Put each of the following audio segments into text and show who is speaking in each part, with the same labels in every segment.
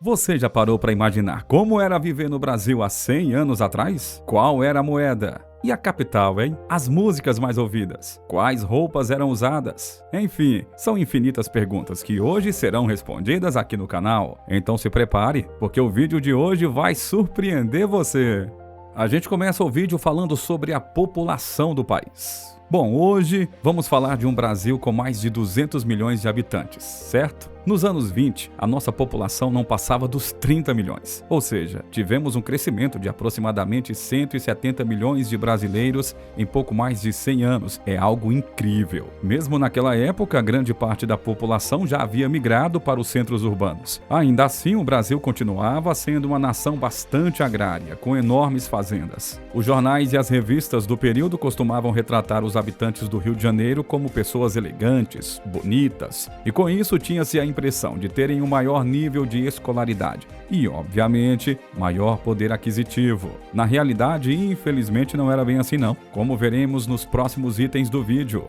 Speaker 1: Você já parou para imaginar como era viver no Brasil há 100 anos atrás? Qual era a moeda? E a capital, hein? As músicas mais ouvidas? Quais roupas eram usadas? Enfim, são infinitas perguntas que hoje serão respondidas aqui no canal. Então se prepare, porque o vídeo de hoje vai surpreender você. A gente começa o vídeo falando sobre a população do país. Bom, hoje vamos falar de um Brasil com mais de 200 milhões de habitantes, certo? Nos anos 20, a nossa população não passava dos 30 milhões, ou seja, tivemos um crescimento de aproximadamente 170 milhões de brasileiros em pouco mais de 100 anos. É algo incrível. Mesmo naquela época, grande parte da população já havia migrado para os centros urbanos. Ainda assim, o Brasil continuava sendo uma nação bastante agrária, com enormes fazendas. Os jornais e as revistas do período costumavam retratar os habitantes do Rio de Janeiro como pessoas elegantes, bonitas, e com isso tinha-se a impressão de terem um maior nível de escolaridade e, obviamente, maior poder aquisitivo. Na realidade, infelizmente, não era bem assim não, como veremos nos próximos itens do vídeo.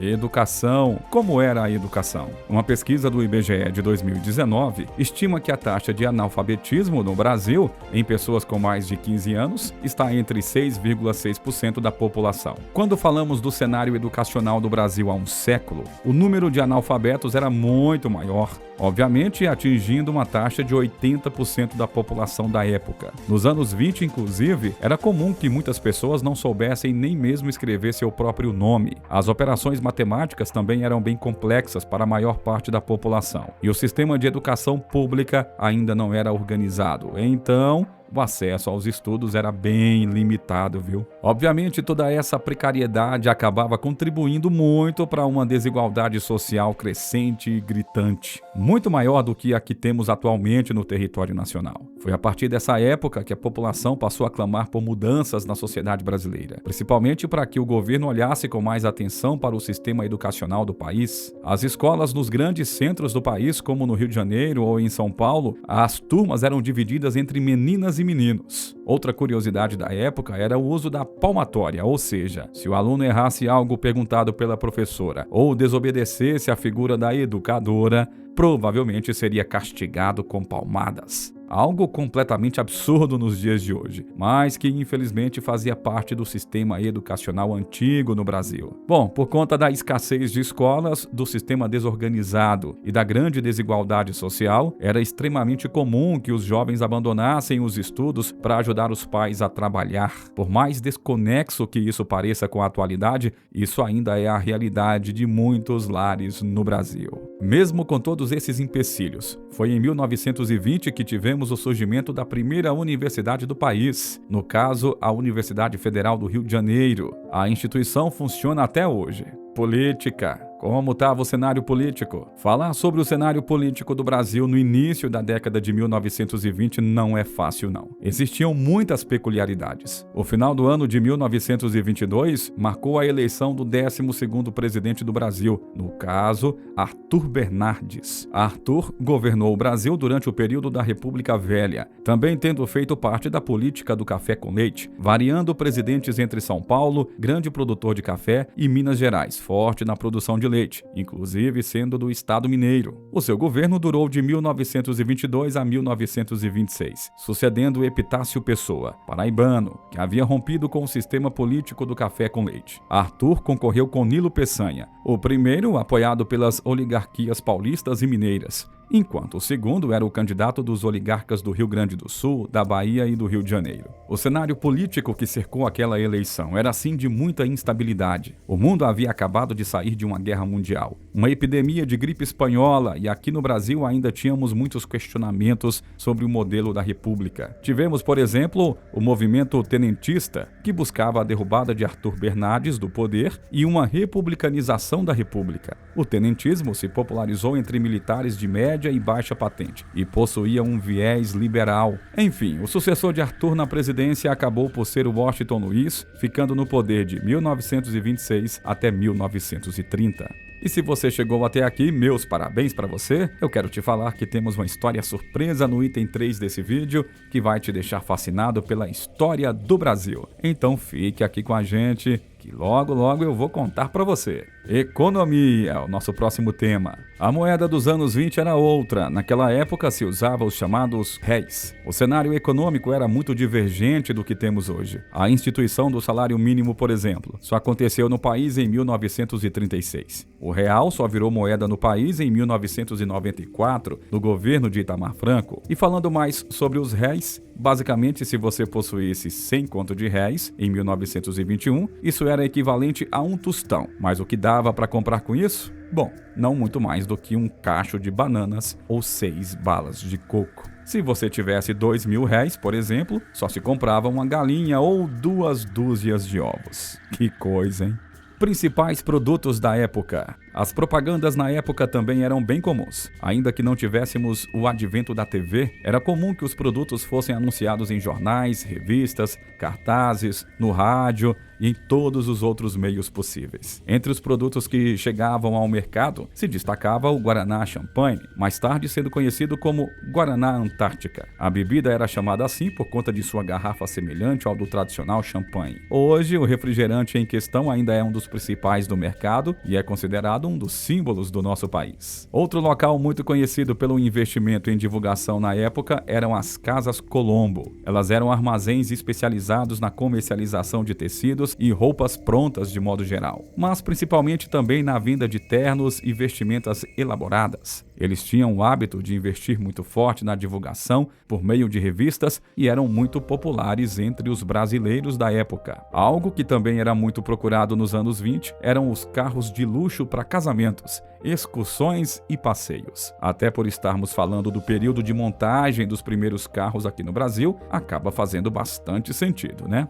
Speaker 1: Educação. Como era a educação? Uma pesquisa do IBGE de 2019 estima que a taxa de analfabetismo no Brasil, em pessoas com mais de 15 anos, está entre 6,6% da população. Quando falamos do cenário educacional do Brasil há um século, o número de analfabetos era muito maior, obviamente atingindo uma taxa de 80% da população da época. Nos anos 20, inclusive, era comum que muitas pessoas não soubessem nem mesmo escrever seu próprio nome. As operações matemáticas também eram bem complexas para a maior parte da população, e o sistema de educação pública ainda não era organizado. Então, o acesso aos estudos era bem limitado, viu? Obviamente, toda essa precariedade acabava contribuindo muito para uma desigualdade social crescente e gritante, muito maior do que a que temos atualmente no território nacional. Foi a partir dessa época que a população passou a clamar por mudanças na sociedade brasileira, principalmente para que o governo olhasse com mais atenção para o sistema educacional do país. As escolas nos grandes centros do país, como no Rio de Janeiro ou em São Paulo, as turmas eram divididas entre meninas e meninos. Outra curiosidade da época era o uso da palmatória, ou seja, se o aluno errasse algo perguntado pela professora ou desobedecesse à figura da educadora, provavelmente seria castigado com palmadas. Algo completamente absurdo nos dias de hoje, mas que infelizmente fazia parte do sistema educacional antigo no Brasil. Bom, por conta da escassez de escolas, do sistema desorganizado e da grande desigualdade social, era extremamente comum que os jovens abandonassem os estudos para ajudar os pais a trabalhar. Por mais desconexo que isso pareça com a atualidade, isso ainda é a realidade de muitos lares no Brasil. Mesmo com todos esses empecilhos, foi em 1920 que tivemos o surgimento da primeira universidade do país, no caso, a Universidade Federal do Rio de Janeiro. A instituição funciona até hoje. Política. Como estava o cenário político? Falar sobre o cenário político do Brasil no início da década de 1920 não é fácil, não. Existiam muitas peculiaridades. O final do ano de 1922 marcou a eleição do 12º presidente do Brasil, no caso, Arthur Bernardes. Arthur governou o Brasil durante o período da República Velha, também tendo feito parte da política do café com leite, variando presidentes entre São Paulo, grande produtor de café, e Minas Gerais, forte na produção de leite, inclusive sendo do estado mineiro. O seu governo durou de 1922 a 1926, sucedendo Epitácio Pessoa, paraibano, que havia rompido com o sistema político do café com leite. Arthur concorreu com Nilo Peçanha, o primeiro apoiado pelas oligarquias paulistas e mineiras, enquanto o segundo era o candidato dos oligarcas do Rio Grande do Sul, da Bahia e do Rio de Janeiro. O cenário político que cercou aquela eleição era assim de muita instabilidade. O mundo havia acabado de sair de uma guerra mundial, uma epidemia de gripe espanhola, e aqui no Brasil ainda tínhamos muitos questionamentos sobre o modelo da república. Tivemos, por exemplo, o movimento tenentista, que buscava a derrubada de Arthur Bernardes do poder e uma republicanização da república. O tenentismo se popularizou entre militares de média e baixa patente e possuía um viés liberal. Enfim, o sucessor de Arthur na presidência acabou por ser o Washington Luiz, ficando no poder de 1926 até 1930. E se você chegou até aqui, meus parabéns para você. Eu quero te falar que temos uma história surpresa no item 3 desse vídeo, que vai te deixar fascinado pela história do Brasil. Então fique aqui com a gente que logo logo eu vou contar para você. Economia, o nosso próximo tema. A moeda dos anos 20 era outra. Naquela época se usava os chamados réis. O cenário econômico era muito divergente do que temos hoje. A instituição do salário mínimo, por exemplo, só aconteceu no país em 1936. O real só virou moeda no país em 1994, no governo de Itamar Franco. E falando mais sobre os réis, basicamente, se você possuísse 100 conto de réis em 1921, isso era equivalente a um tostão. Mas o que dava para comprar com isso? Bom, não muito mais do que um cacho de bananas ou 6 balas de coco. Se você tivesse 2.000 réis, por exemplo, só se comprava uma galinha ou 2 dúzias de ovos. Que coisa, hein? Principais produtos da época. As propagandas na época também eram bem comuns. Ainda que não tivéssemos o advento da TV, era comum que os produtos fossem anunciados em jornais, revistas, cartazes, no rádio e em todos os outros meios possíveis. Entre os produtos que chegavam ao mercado, se destacava o Guaraná Champanhe, mais tarde sendo conhecido como Guaraná Antártica. A bebida era chamada assim por conta de sua garrafa semelhante ao do tradicional champanhe. Hoje, o refrigerante em questão ainda é um dos principais do mercado e é considerado um dos símbolos do nosso país. Outro local muito conhecido pelo investimento em divulgação na época eram as Casas Colombo. Elas eram armazéns especializados na comercialização de tecidos e roupas prontas de modo geral, mas principalmente também na venda de ternos e vestimentas elaboradas. Eles tinham o hábito de investir muito forte na divulgação por meio de revistas e eram muito populares entre os brasileiros da época. Algo que também era muito procurado nos anos 20 eram os carros de luxo para casamentos, excursões e passeios. Até por estarmos falando do período de montagem dos primeiros carros aqui no Brasil, acaba fazendo bastante sentido, né?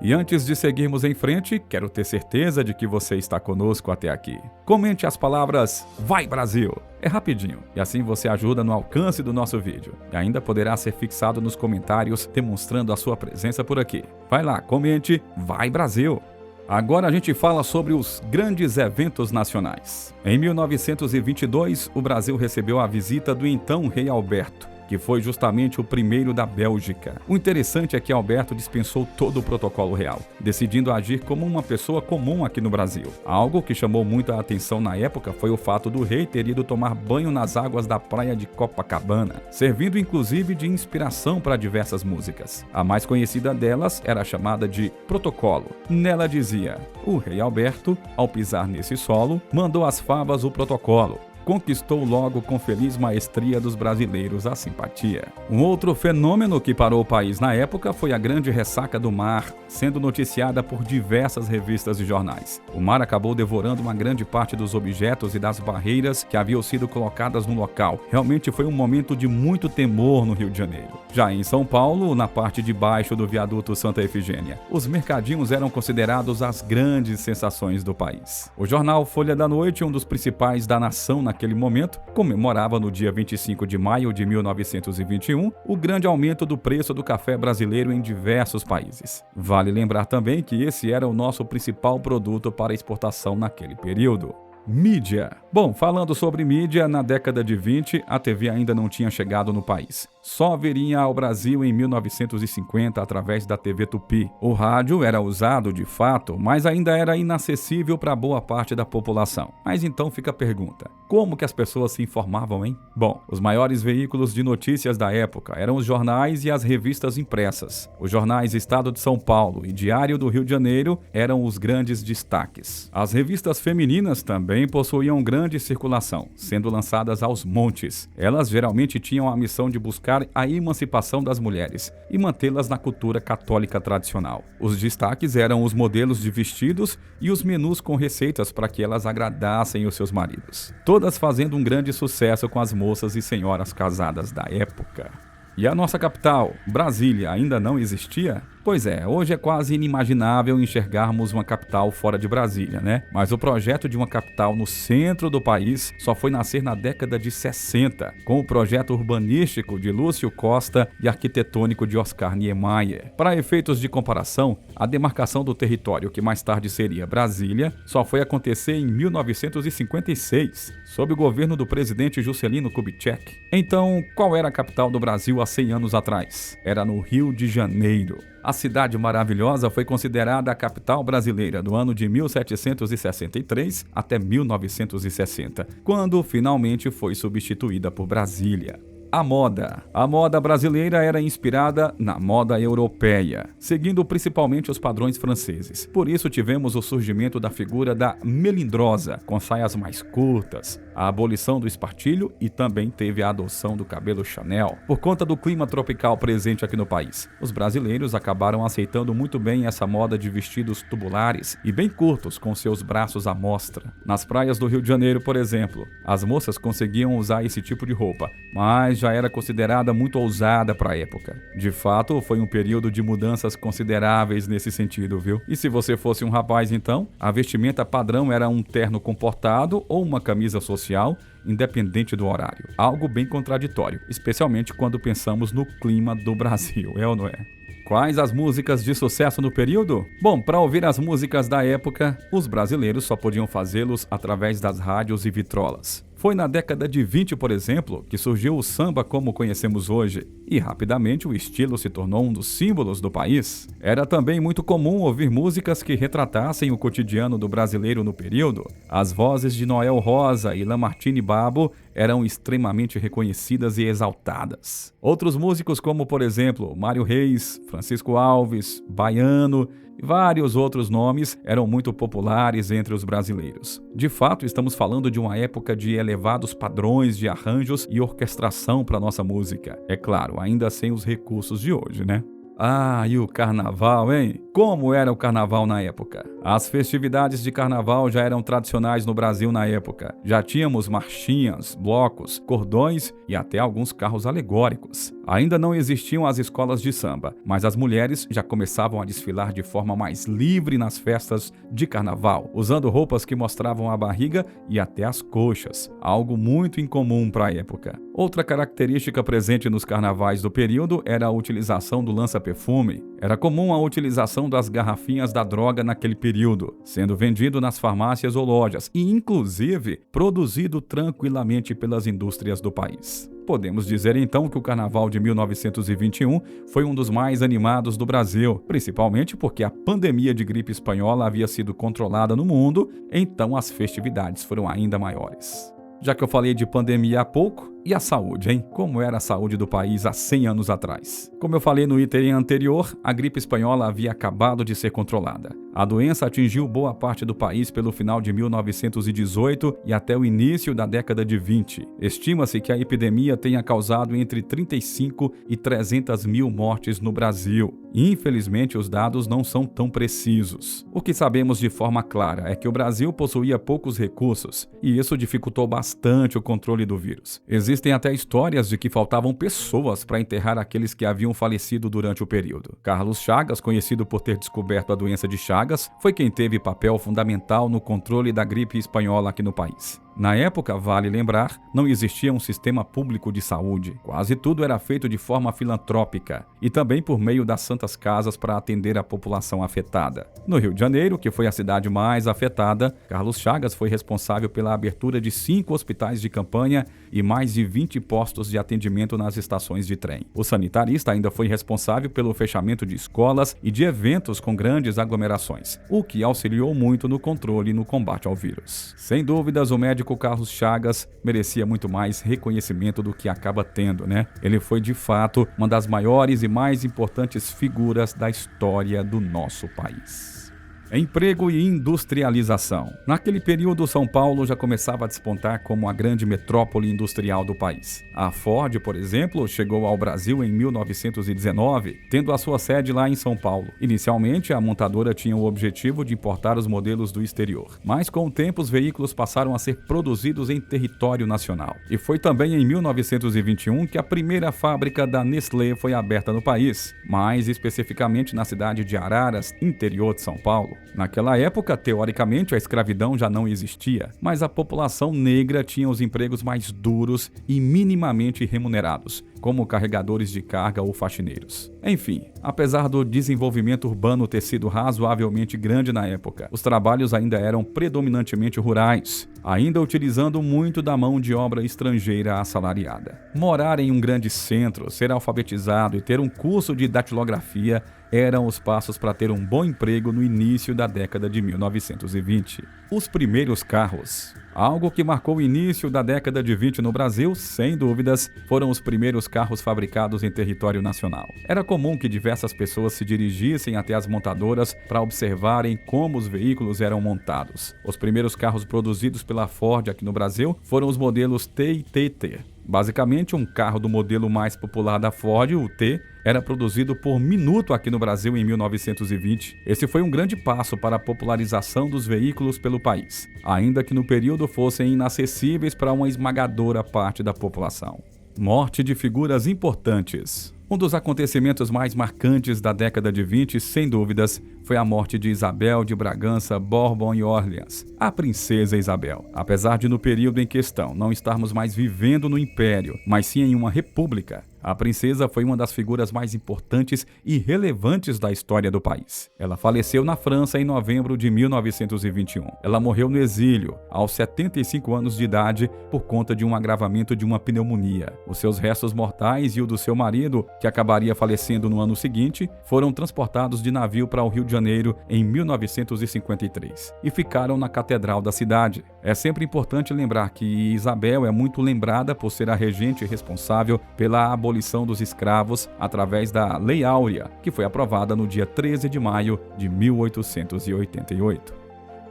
Speaker 1: E antes de seguirmos em frente, quero ter certeza de que você está conosco até aqui. Comente as palavras Vai Brasil! É rapidinho, e assim você ajuda no alcance do nosso vídeo. E ainda poderá ser fixado nos comentários, demonstrando a sua presença por aqui. Vai lá, comente Vai Brasil! Agora a gente fala sobre os grandes eventos nacionais. Em 1922, o Brasil recebeu a visita do então rei Alberto, que foi justamente o primeiro da Bélgica. O interessante é que Alberto dispensou todo o protocolo real, decidindo agir como uma pessoa comum aqui no Brasil. Algo que chamou muito a atenção na época foi o fato do rei ter ido tomar banho nas águas da praia de Copacabana, servindo inclusive de inspiração para diversas músicas. A mais conhecida delas era chamada de Protocolo. Nela dizia: o rei Alberto, ao pisar nesse solo, mandou às favas o protocolo. Conquistou logo com feliz maestria dos brasileiros a simpatia. Um outro fenômeno que parou o país na época foi a grande ressaca do mar, sendo noticiada por diversas revistas e jornais. O mar acabou devorando uma grande parte dos objetos e das barreiras que haviam sido colocadas no local. Realmente foi um momento de muito temor no Rio de Janeiro. Já em São Paulo, na parte de baixo do viaduto Santa Efigênia, os mercadinhos eram considerados as grandes sensações do país. O jornal Folha da Noite, um dos principais da nação naquele momento, comemorava no dia 25 de maio de 1921 o grande aumento do preço do café brasileiro em diversos países. Vale lembrar também que esse era o nosso principal produto para exportação naquele período. Mídia. Bom, falando sobre mídia, na década de 20, a TV ainda não tinha chegado no país. Só viria ao Brasil em 1950 através da TV Tupi. O rádio era usado de fato, mas ainda era inacessível para boa parte da população. Mas então fica a pergunta: como que as pessoas se informavam, hein? Bom, os maiores veículos de notícias da época eram os jornais e as revistas impressas. Os jornais Estado de São Paulo e Diário do Rio de Janeiro eram os grandes destaques. As revistas femininas também possuíam grande circulação, sendo lançadas aos montes. Elas geralmente tinham a missão de buscar a emancipação das mulheres e mantê-las na cultura católica tradicional. Os destaques eram os modelos de vestidos e os menus com receitas para que elas agradassem os seus maridos. Todas fazendo um grande sucesso com as moças e senhoras casadas da época. E a nossa capital, Brasília, ainda não existia? Pois é, hoje é quase inimaginável enxergarmos uma capital fora de Brasília, né? Mas o projeto de uma capital no centro do país só foi nascer na década de 60, com o projeto urbanístico de Lúcio Costa e arquitetônico de Oscar Niemeyer. Para efeitos de comparação, a demarcação do território, que mais tarde seria Brasília, só foi acontecer em 1956, sob o governo do presidente Juscelino Kubitschek. Então, qual era a capital do Brasil há 100 anos atrás? Era no Rio de Janeiro. A Cidade Maravilhosa foi considerada a capital brasileira do ano de 1763 até 1960, quando finalmente foi substituída por Brasília. A moda. A moda brasileira era inspirada na moda europeia, seguindo principalmente os padrões franceses. Por isso tivemos o surgimento da figura da melindrosa, com saias mais curtas, a abolição do espartilho e também teve a adoção do cabelo Chanel. Por conta do clima tropical presente aqui no país, os brasileiros acabaram aceitando muito bem essa moda de vestidos tubulares e bem curtos, com seus braços à mostra. Nas praias do Rio de Janeiro, por exemplo, as moças conseguiam usar esse tipo de roupa, mas já era considerada muito ousada para a época. De fato, foi um período de mudanças consideráveis nesse sentido, viu? E se você fosse um rapaz, então, a vestimenta padrão era um terno comportado ou uma camisa social, independente do horário. Algo bem contraditório, especialmente quando pensamos no clima do Brasil, é ou não é? Quais as músicas de sucesso no período? Bom, para ouvir as músicas da época, os brasileiros só podiam fazê-los através das rádios e vitrolas. Foi na década de 20, por exemplo, que surgiu o samba como conhecemos hoje, e rapidamente o estilo se tornou um dos símbolos do país. Era também muito comum ouvir músicas que retratassem o cotidiano do brasileiro no período. As vozes de Noel Rosa e Lamartine Babo eram extremamente reconhecidas e exaltadas. Outros músicos como, por exemplo, Mário Reis, Francisco Alves, Baiano e vários outros nomes eram muito populares entre os brasileiros. De fato, estamos falando de uma época de elevados padrões de arranjos e orquestração para nossa música. É claro, ainda sem os recursos de hoje, né? Ah, e o carnaval, hein? Como era o carnaval na época? As festividades de carnaval já eram tradicionais no Brasil na época. Já tínhamos marchinhas, blocos, cordões e até alguns carros alegóricos. Ainda não existiam as escolas de samba, mas as mulheres já começavam a desfilar de forma mais livre nas festas de carnaval, usando roupas que mostravam a barriga e até as coxas, algo muito incomum para a época. Outra característica presente nos carnavais do período era a utilização do lança-perfume. Era comum a utilização das garrafinhas da droga naquele período, sendo vendido nas farmácias ou lojas e, inclusive, produzido tranquilamente pelas indústrias do país. Podemos dizer então que o Carnaval de 1921 foi um dos mais animados do Brasil, principalmente porque a pandemia de gripe espanhola havia sido controlada no mundo, então as festividades foram ainda maiores. Já que eu falei de pandemia há pouco, e a saúde, hein? Como era a saúde do país há 100 anos atrás? Como eu falei no item anterior, a gripe espanhola havia acabado de ser controlada. A doença atingiu boa parte do país pelo final de 1918 e até o início da década de 20. Estima-se que a epidemia tenha causado entre 35 e 300 mil mortes no Brasil. Infelizmente, os dados não são tão precisos. O que sabemos de forma clara é que o Brasil possuía poucos recursos e isso dificultou bastante o controle do vírus. Existem até histórias de que faltavam pessoas para enterrar aqueles que haviam falecido durante o período. Carlos Chagas, conhecido por ter descoberto a doença de Chagas, foi quem teve papel fundamental no controle da gripe espanhola aqui no país. Na época, vale lembrar, não existia um sistema público de saúde. Quase tudo era feito de forma filantrópica e também por meio das santas casas para atender a população afetada. No Rio de Janeiro, que foi a cidade mais afetada, Carlos Chagas foi responsável pela abertura de 5 hospitais de campanha e mais de 20 postos de atendimento nas estações de trem. O sanitarista ainda foi responsável pelo fechamento de escolas e de eventos com grandes aglomerações, o que auxiliou muito no controle e no combate ao vírus. Sem dúvidas, o médico Carlos Chagas merecia muito mais reconhecimento do que acaba tendo, né? Ele foi, de fato, uma das maiores e mais importantes figuras da história do nosso país. Emprego e industrialização. Naquele período, São Paulo já começava a despontar como a grande metrópole industrial do país. A Ford, por exemplo, chegou ao Brasil em 1919, tendo a sua sede lá em São Paulo. Inicialmente, a montadora tinha o objetivo de importar os modelos do exterior, mas com o tempo os veículos passaram a ser produzidos em território nacional. E foi também em 1921 que a primeira fábrica da Nestlé foi aberta no país, mais especificamente na cidade de Araras, interior de São Paulo. Naquela época, teoricamente, a escravidão já não existia, mas a população negra tinha os empregos mais duros e minimamente remunerados, como carregadores de carga ou faxineiros. Enfim, apesar do desenvolvimento urbano ter sido razoavelmente grande na época, os trabalhos ainda eram predominantemente rurais, ainda utilizando muito da mão de obra estrangeira assalariada. Morar em um grande centro, ser alfabetizado e ter um curso de datilografia eram os passos para ter um bom emprego no início da década de 1920. Os primeiros carros. Algo que marcou o início da década de 20 no Brasil, sem dúvidas, foram os primeiros carros fabricados em território nacional. Era comum que diversas pessoas se dirigissem até as montadoras para observarem como os veículos eram montados. Os primeiros carros produzidos pela Ford aqui no Brasil foram os modelos T e TT. Basicamente, um carro do modelo mais popular da Ford, o T, era produzido por minuto aqui no Brasil em 1920. Esse foi um grande passo para a popularização dos veículos pelo país, ainda que no período fossem inacessíveis para uma esmagadora parte da população. Morte de figuras importantes. Um dos acontecimentos mais marcantes da década de 20, sem dúvidas, foi a morte de Isabel de Bragança, Bourbon e Orleans, a princesa Isabel. Apesar de no período em questão não estarmos mais vivendo no império, mas sim em uma república, a princesa foi uma das figuras mais importantes e relevantes da história do país. Ela faleceu na França em novembro de 1921. Ela morreu no exílio, aos 75 anos de idade, por conta de um agravamento de uma pneumonia. Os seus restos mortais e o do seu marido, que acabaria falecendo no ano seguinte, foram transportados de navio para o Rio de Janeiro em 1953 e ficaram na catedral da cidade. É sempre importante lembrar que Isabel é muito lembrada por ser a regente responsável pela abolição dos escravos através da Lei Áurea, que foi aprovada no dia 13 de maio de 1888.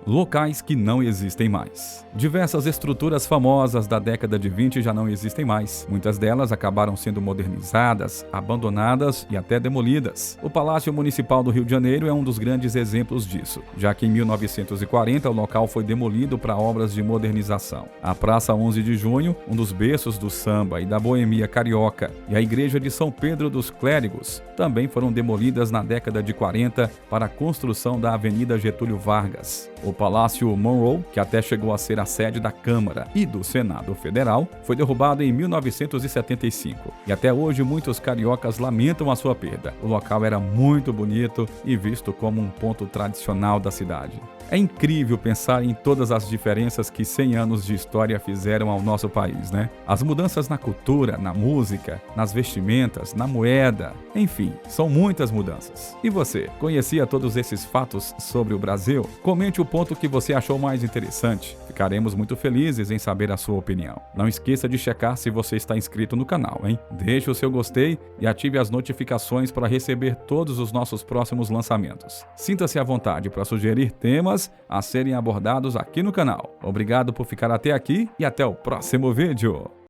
Speaker 1: Locais que não existem mais. Diversas estruturas famosas da década de 20 já não existem mais. Muitas delas acabaram sendo modernizadas, abandonadas e até demolidas. O Palácio Municipal do Rio de Janeiro é um dos grandes exemplos disso, já que em 1940 o local foi demolido para obras de modernização. A Praça 11 de Junho, um dos berços do samba e da boemia carioca, e a Igreja de São Pedro dos Clérigos também foram demolidas na década de 40 para a construção da Avenida Getúlio Vargas. O Palácio Monroe, que até chegou a ser a sede da Câmara e do Senado Federal, foi derrubado em 1975 e até hoje muitos cariocas lamentam a sua perda. O local era muito bonito e visto como um ponto tradicional da cidade. É incrível pensar em todas as diferenças que 100 anos de história fizeram ao nosso país, né? As mudanças na cultura, na música, nas vestimentas, na moeda, enfim, são muitas mudanças. E você, conhecia todos esses fatos sobre o Brasil? Comente o ponto que você achou mais interessante. Ficaremos muito felizes em saber a sua opinião. Não esqueça de checar se você está inscrito no canal, hein? Deixe o seu gostei e ative as notificações para receber todos os nossos próximos lançamentos. Sinta-se à vontade para sugerir temas a serem abordados aqui no canal. Obrigado por ficar até aqui e até o próximo vídeo.